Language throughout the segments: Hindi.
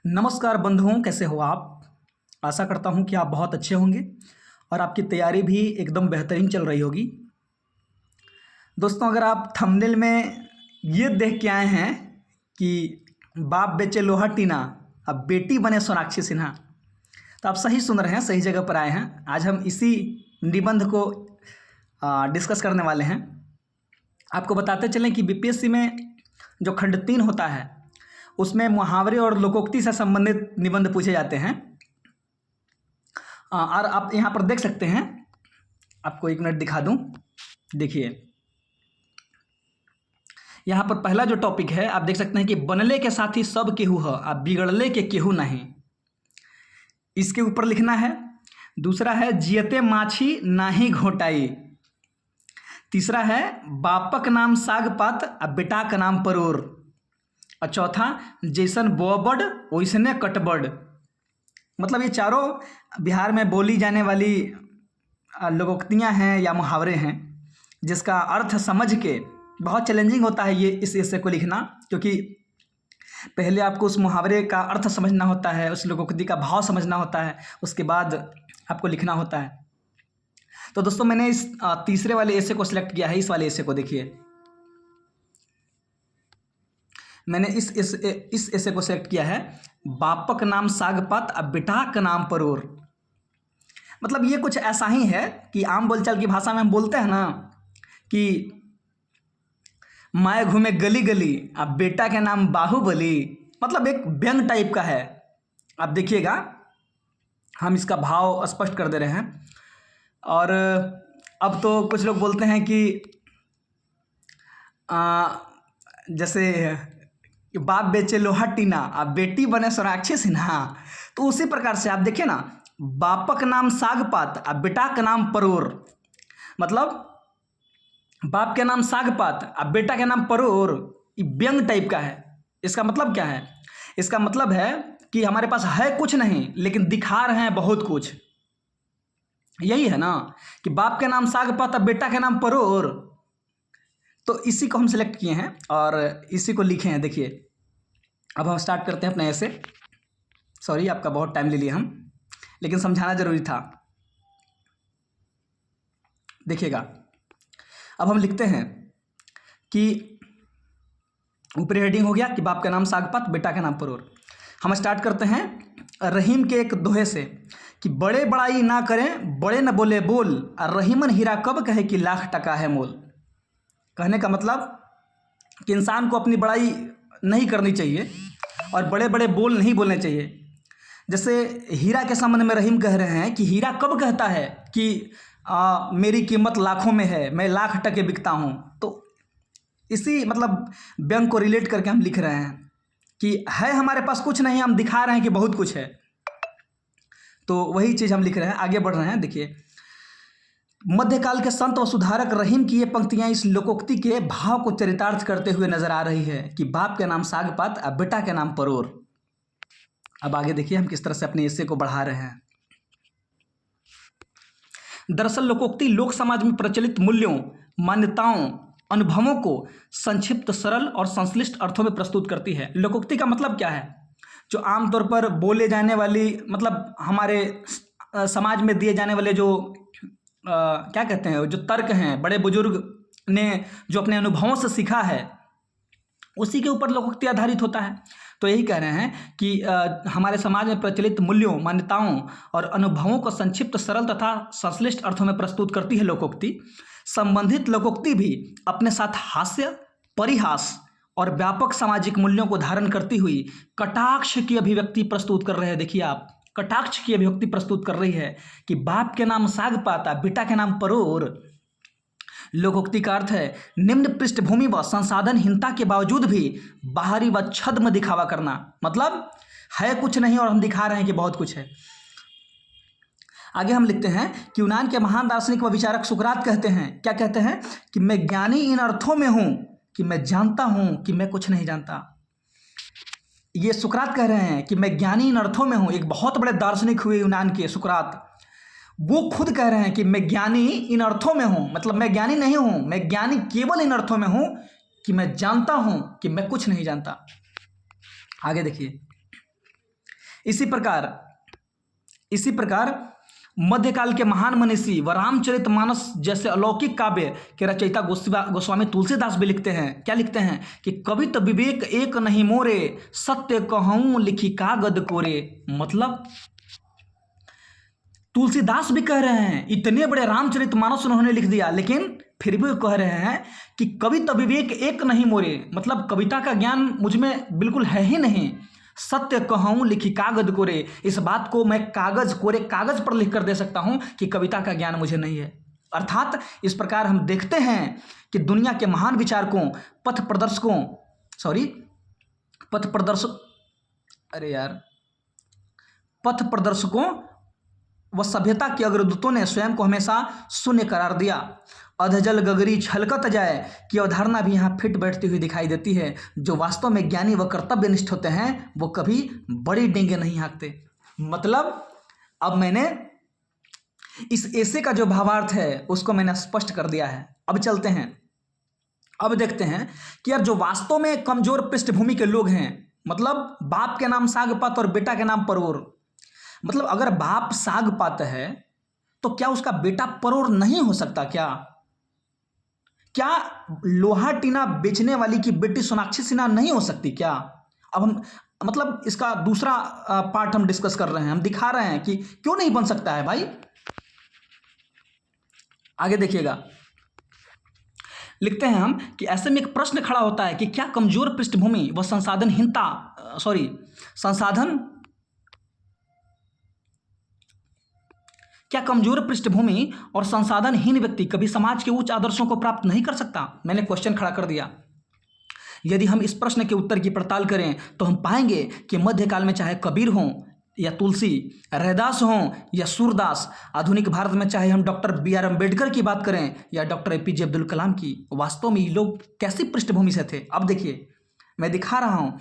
नमस्कार बंधुओं, कैसे हो आप। आशा करता हूँ कि आप बहुत अच्छे होंगे और आपकी तैयारी भी एकदम बेहतरीन चल रही होगी। दोस्तों, अगर आप थंबनेल में ये देख के आए हैं कि बाप बेचे लोहा टीना अब बेटी बने सोनाक्षी सिन्हा, तो आप सही सुन रहे हैं, सही जगह पर आए हैं। आज हम इसी निबंध को डिस्कस करने वाले हैं। आपको बताते चलें कि बीपीएससी में जो खंड 3 होता है उसमें मुहावरे और लोकोक्ति से संबंधित निबंध पूछे जाते हैं। और आप यहाँ पर देख सकते हैं, आपको एक मिनट दिखा दूँ। देखिए, यहाँ पर पहला जो टॉपिक है आप देख सकते हैं कि बनले के साथी सब केहू ह, आप बिगड़ले के केहू नहीं, इसके ऊपर लिखना है। दूसरा है जियते माछी नाही घोटाई। तीसरा है बापक नाम साग पात अब बेटा का नाम परोर। और चौथा जैसन बोबड़ वैसने कटबड़। मतलब ये चारों बिहार में बोली जाने वाली लोकोक्तियाँ हैं या मुहावरे हैं, जिसका अर्थ समझ के बहुत चैलेंजिंग होता है ये इस ऐसे को लिखना, क्योंकि पहले आपको उस मुहावरे का अर्थ समझना होता है, उस लोकोक्ति का भाव समझना होता है, उसके बाद आपको लिखना होता है। तो दोस्तों, मैंने इस तीसरे वाले ऐसे को सिलेक्ट किया है। इस वाले ऐसे को देखिए, मैंने इस ऐसे को सेलेक्ट किया है, बापक नाम सागपात अब बेटा का नाम परोर। मतलब ये कुछ ऐसा ही है कि आम बोलचाल की भाषा में हम बोलते हैं ना कि माए घूमे गली गली अब बेटा के नाम बाहुबली। मतलब एक व्यंग टाइप का है। आप देखिएगा, हम इसका भाव स्पष्ट कर दे रहे हैं। और अब तो कुछ लोग बोलते हैं कि जैसे बाप बेचे लोहा टीना अब बेटी बने सोनाक्षी सिन्हा, तो उसी प्रकार से आप देखिए ना, बापक नाम सागपात अब बेटा का नाम परोर। मतलब बाप के नाम सागपात अब बेटा के नाम परोर, ये व्यंग टाइप का है। इसका मतलब क्या है? इसका मतलब है कि हमारे पास है कुछ नहीं लेकिन दिखा रहे हैं बहुत कुछ। यही है ना कि बाप के नाम सागपात अब बेटा के नाम परोर। तो इसी को हम सिलेक्ट किए हैं और इसी को लिखे हैं। देखिए, अब हम स्टार्ट करते हैं अपने ऐसे। सॉरी, आपका बहुत टाइम ले लिया हम, लेकिन समझाना जरूरी था। देखिएगा, अब हम लिखते हैं कि ऊपरी हेडिंग हो गया कि बाप का नाम सागपात बेटा का नाम परोर। हम स्टार्ट करते हैं रहीम के एक दोहे से कि बड़े बड़ाई ना करें बड़े न बोले बोल, और रहीमन हीरा कब कहे कि लाख टका है मोल। कहने का मतलब कि इंसान को अपनी बड़ाई नहीं करनी चाहिए और बड़े बड़े बोल नहीं बोलने चाहिए। जैसे हीरा के संबंध में रहीम कह रहे हैं कि हीरा कब कहता है कि मेरी कीमत लाखों में है, मैं लाख टके बिकता हूँ। तो इसी मतलब व्यंग को रिलेट करके हम लिख रहे हैं कि है हमारे पास कुछ नहीं, हम दिखा रहे हैं कि बहुत कुछ है। तो वही चीज़ हम लिख रहे हैं, आगे बढ़ रहे हैं। देखिए, मध्यकाल के संत व सुधारक रहीम की ये पंक्तियां इस लोकोक्ति के भाव को चरितार्थ करते हुए नजर आ रही है कि बाप के नाम सागपात अब बेटा के नाम परोर। अब आगे देखिए हम किस तरह से अपने हिस्से को बढ़ा रहे हैं। दरअसल लोकोक्ति लोक समाज में प्रचलित मूल्यों, मान्यताओं, अनुभवों को संक्षिप्त, सरल और संश्लिष्ट अर्थों में प्रस्तुत करती है। लोकोक्ति का मतलब क्या है? जो आमतौर पर बोले जाने वाली, मतलब हमारे समाज में दिए जाने वाले जो क्या कहते हैं, जो तर्क हैं, बड़े बुजुर्ग ने जो अपने अनुभवों से सीखा है, उसी के ऊपर लोकोक्ति आधारित होता है। तो यही कह रहे हैं कि हमारे समाज में प्रचलित मूल्यों, मान्यताओं और अनुभवों को संक्षिप्त, सरल तथा संश्लिष्ट अर्थों में प्रस्तुत करती है लोकोक्ति। संबंधित लोकोक्ति भी अपने साथ हास्य, परिहास और व्यापक सामाजिक मूल्यों को धारण करती हुई कटाक्ष की अभिव्यक्ति प्रस्तुत कर रहे हैं। देखिए, आप कटाक्ष की अभिव्यक्ति प्रस्तुत कर रही है कि बाप के नाम साग पाता बेटा के नाम परोर। लोकोक्ति का अर्थ है निम्न पृष्ठभूमि व संसाधनहीनता के बावजूद भी बाहरी व छद्म दिखावा करना। मतलब है कुछ नहीं और हम दिखा रहे हैं कि बहुत कुछ है। आगे हम लिखते हैं कि यूनान के महान दार्शनिक व विचारक सुकरात कहते हैं, क्या कहते हैं कि मैं ज्ञानी इन अर्थों में हूं कि मैं जानता हूं कि मैं कुछ नहीं जानता। ये सुकरात कह रहे हैं कि मैं ज्ञानी इन अर्थों में हूँ। एक बहुत बड़े दार्शनिक हुए यूनान के सुकरात, वो खुद कह रहे हैं कि मैं ज्ञानी इन अर्थों में हूँ। मतलब मैं ज्ञानी नहीं हूँ, मैं ज्ञानी केवल इन अर्थों में हूँ कि मैं जानता हूँ कि मैं कुछ नहीं जानता। आगे देखिए, इसी प्रकार मध्यकाल के महान मनीषी व रामचरितमानस जैसे अलौकिक काव्य के रचयिता गोस्वामी तुलसीदास भी लिखते हैं। क्या लिखते हैं कि कवित विवेक एक नहीं मोरे, सत्य कहूँ लिखी कागद कोरे। मतलब तुलसीदास भी कह रहे हैं, इतने बड़े रामचरितमानस उन्होंने लिख दिया, लेकिन फिर भी कह रहे हैं कि कवित विवेक एक नहीं मोरे, मतलब कविता का ज्ञान मुझ में बिल्कुल है ही नहीं। सत्य कहूँ लिखी कागज कोरे, इस बात को मैं कागज पर लिख कर दे सकता हूँ कि कविता का ज्ञान मुझे नहीं है। अर्थात इस प्रकार हम देखते हैं कि दुनिया के महान विचारकों, पथ प्रदर्शकों व सभ्यता के अग्रदूतों ने स्वयं को हमेशा शून्य करार दिया। अधजल गगरी छलकत जाए की अवधारणा भी यहाँ फिट बैठती हुई दिखाई देती है। जो वास्तव में ज्ञानी व कर्तव्यनिष्ठ होते हैं वो कभी बड़ी डेंगे नहीं हाँकते। मतलब अब मैंने इस ऐसे का जो भावार्थ है उसको मैंने स्पष्ट कर दिया है। अब चलते हैं, अब देखते हैं कि यार जो वास्तव में कमजोर पृष्ठभूमि के लोग हैं, मतलब बाप के नाम सागपात और बेटा के नाम परोर, मतलब अगर बाप सागपात है तो क्या उसका बेटा परोर नहीं हो सकता? क्या लोहा टीना बेचने वाली की बेटी सोनाक्षी सिन्हा नहीं हो सकती क्या? अब हम मतलब इसका दूसरा पार्ट हम डिस्कस कर रहे हैं, हम दिखा रहे हैं कि क्यों नहीं बन सकता है भाई। आगे देखिएगा, लिखते हैं हम कि ऐसे में एक प्रश्न खड़ा होता है कि क्या कमजोर पृष्ठभूमि व क्या कमजोर पृष्ठभूमि और संसाधनहीन व्यक्ति कभी समाज के उच्च आदर्शों को प्राप्त नहीं कर सकता? मैंने क्वेश्चन खड़ा कर दिया। यदि हम इस प्रश्न के उत्तर की पड़ताल करें तो हम पाएंगे कि मध्यकाल में चाहे कबीर हों या तुलसी, रैदास हों या सूरदास, आधुनिक भारत में चाहे हम डॉक्टर B.R. अम्बेडकर की बात करें या डॉक्टर APJ अब्दुल कलाम की, वास्तव में ये लोग कैसी पृष्ठभूमि से थे? अब देखिए, मैं दिखा रहा हूं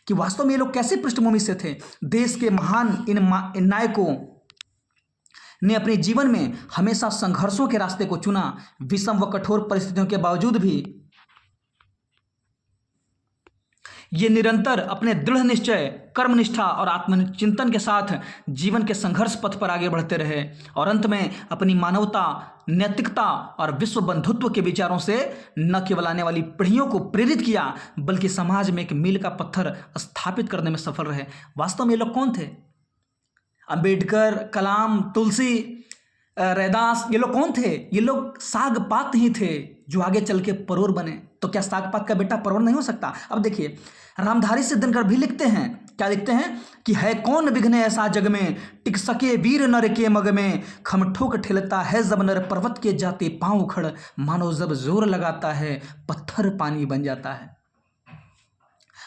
कि वास्तव में ये लोग कैसी पृष्ठभूमि से थे। देश के महान इन नायकों ने अपने जीवन में हमेशा संघर्षों के रास्ते को चुना। विषम व कठोर परिस्थितियों के बावजूद भी ये निरंतर अपने दृढ़ निश्चय, कर्मनिष्ठा और आत्मचिंतन के साथ जीवन के संघर्ष पथ पर आगे बढ़ते रहे और अंत में अपनी मानवता, नैतिकता और विश्व बंधुत्व के विचारों से न केवल आने वाली पीढ़ियों को प्रेरित किया बल्कि समाज में एक मील का पत्थर स्थापित करने में सफल रहे। वास्तव में ये लोग कौन थे? अम्बेडकर, कलाम, तुलसी, रैदास, ये लोग कौन थे? ये लोग सागपात ही थे जो आगे चल के परोर बने। तो क्या सागपात का बेटा परोर नहीं हो सकता? अब देखिए, रामधारी सिद्धनकर भी लिखते हैं, क्या लिखते हैं कि है कौन विघ्न ऐसा जग में, टिक सके वीर नर के मग में, खम ठोक ठेलता है जब नर पर्वत के जाते पांव उखड़, मानो जब जोर लगाता है पत्थर पानी बन जाता है।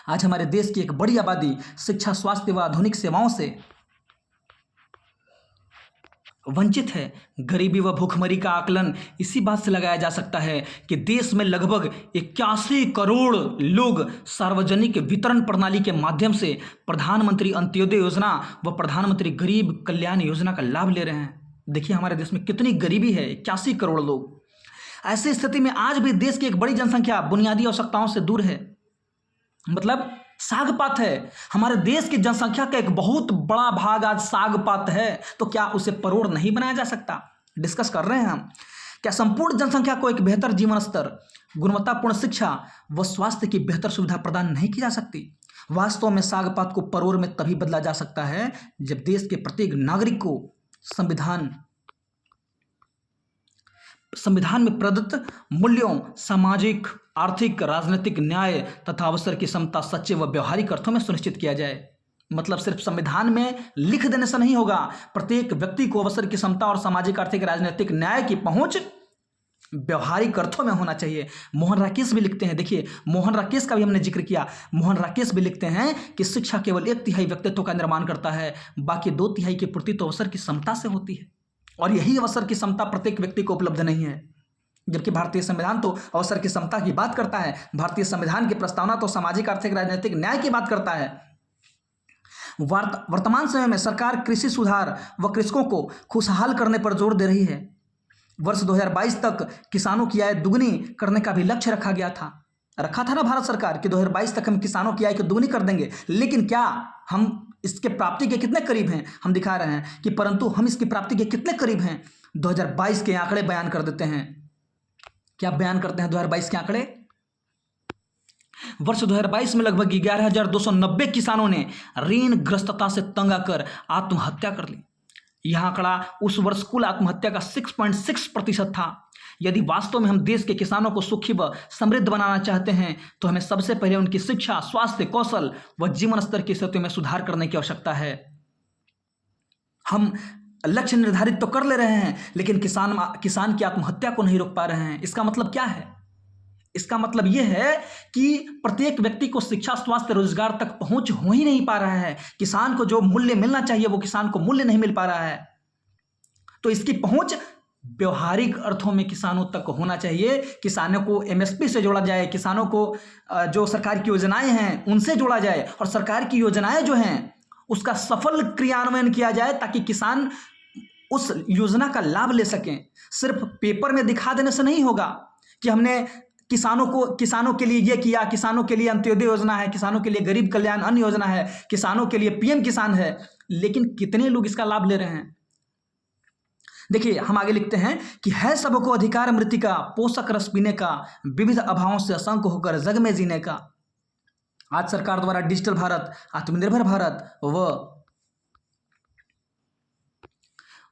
आज हमारे देश की एक बड़ी आबादी शिक्षा, स्वास्थ्य व आधुनिक सेवाओं से वंचित है। गरीबी व भूखमरी का आकलन इसी बात से लगाया जा सकता है कि देश में लगभग 81 करोड़ लोग सार्वजनिक वितरण प्रणाली के माध्यम से प्रधानमंत्री अंत्योदय योजना व प्रधानमंत्री गरीब कल्याण योजना का लाभ ले रहे हैं। देखिए हमारे देश में कितनी गरीबी है, 81 करोड़ लोग। ऐसी स्थिति में आज भी देश की एक बड़ी जनसंख्या बुनियादी आवश्यकताओं से दूर है, मतलब सागपात है। हमारे देश की जनसंख्या का एक बहुत बड़ा भाग आज सागपात है, तो क्या उसे परोर नहीं बनाया जा सकता? डिस्कस कर रहे हैं हम। क्या संपूर्ण जनसंख्या को एक बेहतर जीवन स्तर, गुणवत्तापूर्ण शिक्षा व स्वास्थ्य की बेहतर सुविधा प्रदान नहीं की जा सकती? वास्तव में सागपात को परोर में तभी बदला जा सकता है जब देश के प्रत्येक नागरिक को संविधान में प्रदत्त मूल्यों, सामाजिक, आर्थिक, राजनीतिक न्याय तथा अवसर की समता सच्चे व व्यवहारिक अर्थों में सुनिश्चित किया जाए। मतलब सिर्फ संविधान में लिख देने से नहीं होगा, प्रत्येक व्यक्ति को अवसर की समता और सामाजिक, आर्थिक, राजनीतिक न्याय की पहुंच व्यवहारिक अर्थों में होना चाहिए। मोहन राकेश भी लिखते हैं, देखिए मोहन राकेश का भी हमने जिक्र किया, मोहन राकेश भी लिखते हैं कि शिक्षा केवल 1/3 व्यक्तित्व का निर्माण करता है, बाकी 2/3 की पूर्ति तो अवसर की समता से होती है, और यही अवसर की समता प्रत्येक व्यक्ति को उपलब्ध नहीं है। जबकि भारतीय संविधान तो अवसर की समता की बात करता है। भारतीय संविधान की प्रस्तावना तो सामाजिक, आर्थिक, राजनीतिक न्याय की बात करता है। वर्तमान समय में सरकार कृषि सुधार व कृषकों को खुशहाल करने पर जोर दे रही है। वर्ष 2022 तक किसानों की आय दुगनी करने का भी लक्ष्य रखा था ना भारत सरकार कि 2022 तक हम किसानों की आय को दुगनी कर देंगे। लेकिन क्या हम इसके प्राप्ति के कितने करीब हैं, हम दिखा रहे हैं कि परंतु हम इसकी प्राप्ति के कितने करीब हैं। 2022 के आंकड़े बयान कर देते हैं। क्या बयान करते हैं 2022 के आंकड़े? वर्ष 2022 में लगभग 11,290 किसानों ने ऋणग्रस्तता से तंग आकर आत्महत्या कर ली। यह आंकड़ा उस वर्ष कुल आत्महत्या का 6.6% था। यदि वास्तव में हम देश के किसानों को सुखी व समृद्ध बनाना चाहते हैं तो हमें सबसे पहले उनकी शिक्षा, स्वास्थ्य, कौशल व जीवन स्तर की स्थिति में सुधार करने की आवश्यकता है। हम लक्ष्य निर्धारित तो कर ले रहे हैं लेकिन किसान की आत्महत्या को नहीं रोक पा रहे हैं। इसका मतलब क्या है? इसका मतलब यह है कि प्रत्येक व्यक्ति को शिक्षा, स्वास्थ्य, रोजगार तक पहुंच हो ही नहीं पा रहा है। किसान को जो मूल्य मिलना चाहिए वो किसान को मूल्य नहीं मिल पा रहा है। तो इसकी पहुंच व्यवहारिक अर्थों में किसानों तक होना चाहिए। किसानों को एमएसपी से जोड़ा जाए, किसानों को जो सरकार की योजनाएं हैं उनसे जोड़ा जाए और सरकार की योजनाएं जो हैं उसका सफल क्रियान्वयन किया जाए ताकि किसान उस योजना का लाभ ले सकें। सिर्फ पेपर में दिखा देने से नहीं होगा कि हमने किसानों के लिए ये किया, किसानों के लिए अंत्योदय योजना है, किसानों के लिए गरीब कल्याण अन्न योजना है, किसानों के लिए पीएम किसान है, लेकिन कितने लोग इसका लाभ ले रहे हैं? देखिए हम आगे लिखते हैं कि है सबको अधिकार मृतिका, पोषक रस पीने का, विविध अभावों से असंख्य होकर जग में जीने का। आज सरकार द्वारा डिजिटल भारत, आत्मनिर्भर भारत व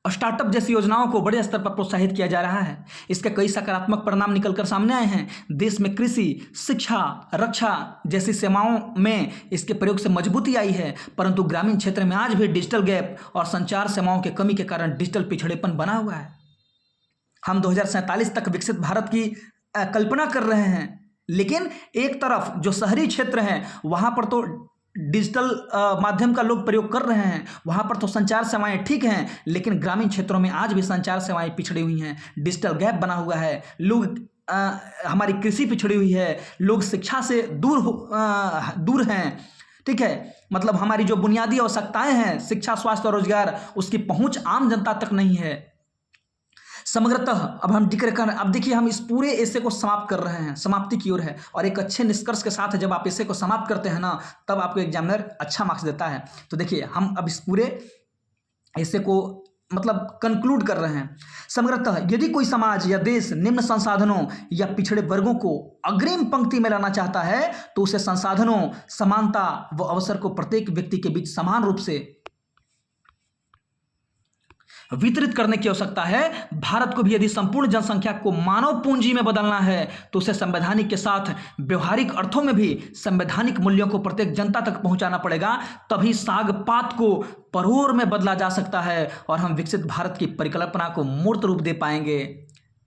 स्टार्टअप जैसी योजनाओं को बड़े स्तर पर प्रोत्साहित किया जा रहा है। इसके कई सकारात्मक परिणाम निकलकर सामने आए हैं। देश में कृषि, शिक्षा, रक्षा जैसी सेवाओं में इसके प्रयोग से मजबूती आई है, परंतु ग्रामीण क्षेत्र में आज भी डिजिटल गैप और संचार सेवाओं के कमी के कारण डिजिटल पिछड़ेपन बना हुआ है। हम 2047 तक विकसित भारत की कल्पना कर रहे हैं, लेकिन एक तरफ जो शहरी क्षेत्र हैं वहां पर तो डिजिटल माध्यम का लोग प्रयोग कर रहे हैं, वहाँ पर तो संचार सेवाएं ठीक हैं, लेकिन ग्रामीण क्षेत्रों में आज भी संचार सेवाएं पिछड़ी हुई हैं। डिजिटल गैप बना हुआ है। लोग हमारी कृषि पिछड़ी हुई है, लोग शिक्षा से दूर हैं। ठीक है, मतलब हमारी जो बुनियादी आवश्यकताएं हैं, शिक्षा, स्वास्थ्य और रोजगार, उसकी पहुंच आम जनता तक नहीं है। समग्रतः अब देखिए हम इस पूरे एसे को समाप्त कर रहे हैं, समाप्ति की ओर है, और एक अच्छे निष्कर्ष के साथ जब आप एसे को समाप्त करते हैं ना, तब आपको एग्जामिनर अच्छा मार्क्स देता है। तो देखिए हम अब इस पूरे एसे को मतलब कंक्लूड कर रहे हैं। समग्रतः यदि कोई समाज या देश निम्न संसाधनों या पिछड़े वर्गों को अग्रिम पंक्ति में लाना चाहता है तो उसे संसाधनों, समानता व अवसर को प्रत्येक व्यक्ति के बीच समान रूप से वितरित करने की आवश्यकता है। भारत को भी यदि संपूर्ण जनसंख्या को मानव पूंजी में बदलना है तो उसे संवैधानिक के साथ व्यवहारिक अर्थों में भी संवैधानिक मूल्यों को प्रत्येक जनता तक पहुंचाना पड़ेगा। तभी साग पात को परोर में बदला जा सकता है और हम विकसित भारत की परिकल्पना को मूर्त रूप दे पाएंगे।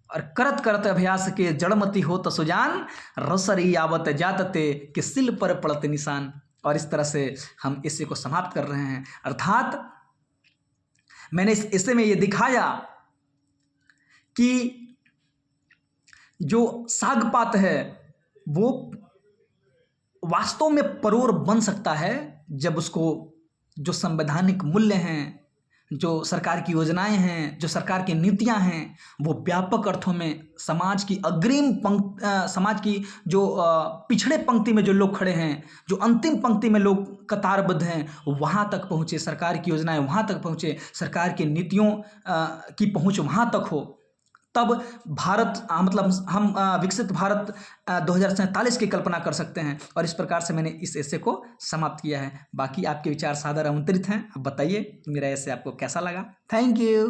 और करत करत अभ्यास के जड़मती हो तो सुजान, रसरी आवत जातते कि सिल पर पड़त निशान। और इस तरह से हम इसी को समाप्त कर रहे हैं। अर्थात मैंने इस एसे में ये दिखाया कि जो साग पात है वो वास्तव में परोर बन सकता है जब उसको जो संवैधानिक मूल्य हैं, जो सरकार की योजनाएं हैं, जो सरकार की नीतियां हैं, वो व्यापक अर्थों में समाज की समाज की जो पिछड़े पंक्ति में जो लोग खड़े हैं, जो अंतिम पंक्ति में लोग कतारबद्ध हैं, वहाँ तक पहुँचे। सरकार की योजनाएं वहाँ तक पहुँचे, सरकार की नीतियों की पहुँच वहाँ तक हो, तब भारत मतलब हम विकसित भारत 2047 की कल्पना कर सकते हैं। और इस प्रकार से मैंने इस एसे को समाप्त किया है। बाकी आपके विचार सादर आमंत्रित हैं। अब बताइए मेरा एसे आपको कैसा लगा। Thank you.